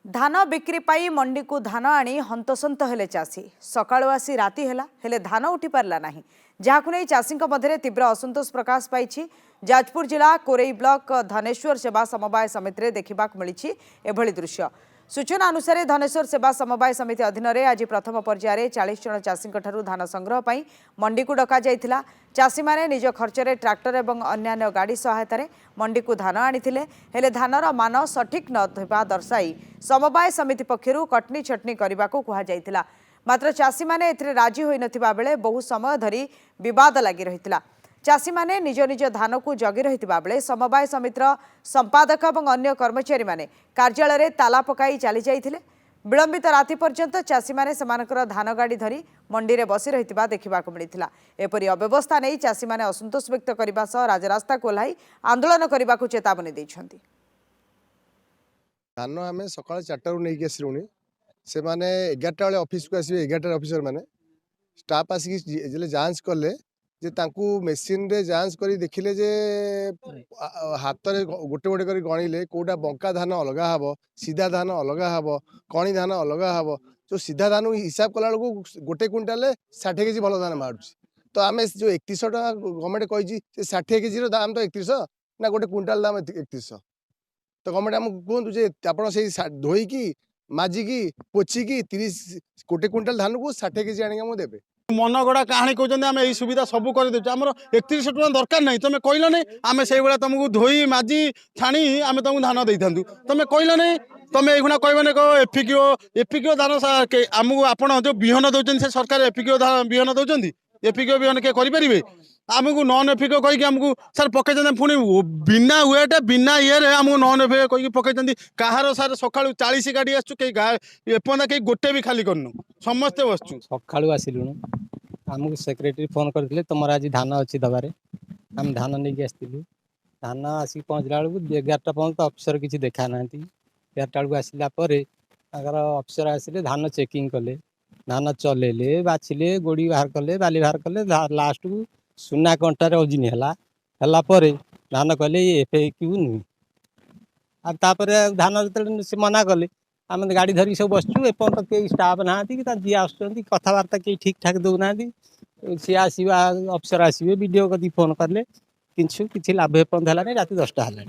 धान बिक्री पाई मंडी को धान आनी हंतसंत हेले चाषी सकाळु आसी राति हेला हेले धान उठी पारला नाही जहाकु नै चाषीक मध्यरे तीव्र असंतोष प्रकाश पाइछि। जाजपुर जिला कोरेई ब्लॉक धनेश्वर सेवा समवाय समिति रे देखिबाक मिलिछि एभଳି दृश्य। सूचना अनुसार धनेश्वर सेवा समवाय समिति अधीन में आज प्रथम पर्यायर 40 जन चाषी धान संग्रह पर मंडी को डक जाइथिला। चाषी माने निज खर्चरे ट्रैक्टर एवं अन्यान्य गाड़ी सहायता मंडी को धान आनिथिले हेले धानर मान सठिक नथिबा दर्शाई समवाय समिति पक्षरु कटनी छटनी करने को कहा जाइथिला। मात्र चाषी माने एथिरे राजी होई नथिबा बेले बहु समय धरी विवाद लागि रहिथिला। चाषी माने निज निज धान को जगी रहितिबा बेले समवाय समितिर संपादक और अन्य कर्मचारी माने कार्यालय रे ताला पकाई चली जाइथिले। विलंबित राति पर्यंत चाषी माने समानकर धान गाड़ी धरी मंडी रे बसी रहितिबा देखिबाक मिलिथिला। एपरि अव्यवस्था नै चाषी माने असंतोष व्यक्त करबा सह राजरास्ता कोल्हाई आंदोलन करबाकू चेतावनी दैछन्ति। धान आम सकाल 4 रु नहीं आसलुनी से माने 11टा बेले ऑफिस को आसबे 11टा ऑफिसर माने स्टाफ आसिक जांच कले जे तांकू मेसीन रे जांच करी देखिले जे हाथ रे गोटे गोटे करी गणिले कोडा बंका धान अलग हबो सीधा धान अलग हबो कणी धान अलग हबो जो सीधा धान हिसाब कला को गोटे क्विंटाल 60 केजी भलो धान मारुछि। तो आमे जो 3100 टका गवर्नमेंट कहिछि से 60 केजी रो दाम तो 3100 ना गोटे क्विंटाल दाम 3100। तो गवर्नमेंट हमको कहतु जे आपण से धोईकी माजिकी पोछिकी 30 गोटे क्विंटाल धान को 60 केजी आनी हम देबे। मन गड़ा कहानी कहते आम यही सुविधा सब कर आम 3100 टका दरकार नहीं तुम कहल नहीं आम से तुमको धोई माजी छाणी आम तुमको धान दे था तुम कहल नहीं तुम ये कहने कह एपिकिओ धान आमको आप जो बिहन दौरान से सरकार एपिकिओ बिहन दौरान एपिकिओ बिहन किए करेंगे आमको नन एफिको कहीकि आमको सर पकड़ पुणी बिना वेट बिना ये आमको नन एफिको कहीकि पकड़ कहार सर सका 40 गाड़ी आसु एपर्तन कहीं गोटे भी खाली करनु समस्ते बसचु सका आसिलुणु आमको सेक्रेटरी फोन करते तुम आज धान अच्छी दबारे आम धान नहीं आसलु धान आसिक पहुँचला बेलू 11टा पर्यंत अफिसर किसी देखा ना 11टा बेलू आसला अफिसर आसिले धान चेकिंग कले धान चलेले बाछिले गोड़ी बाहर कले बाली बाहर कले लास्ट को सुना कंटार ओजिन है धान कहले एफएक्यू नुह आपर धान जो से मना कले आम गाड़ी धरिक सब बसचु एपर्तन कई स्टाफ ना कि जी आसुँच कथबार्ता कहीं ठीक ठाक दौना सी आसवा अफिसर आसवे वीडियो कदी फोन कले किसी लाभ एपर्तन है रात 10टा है।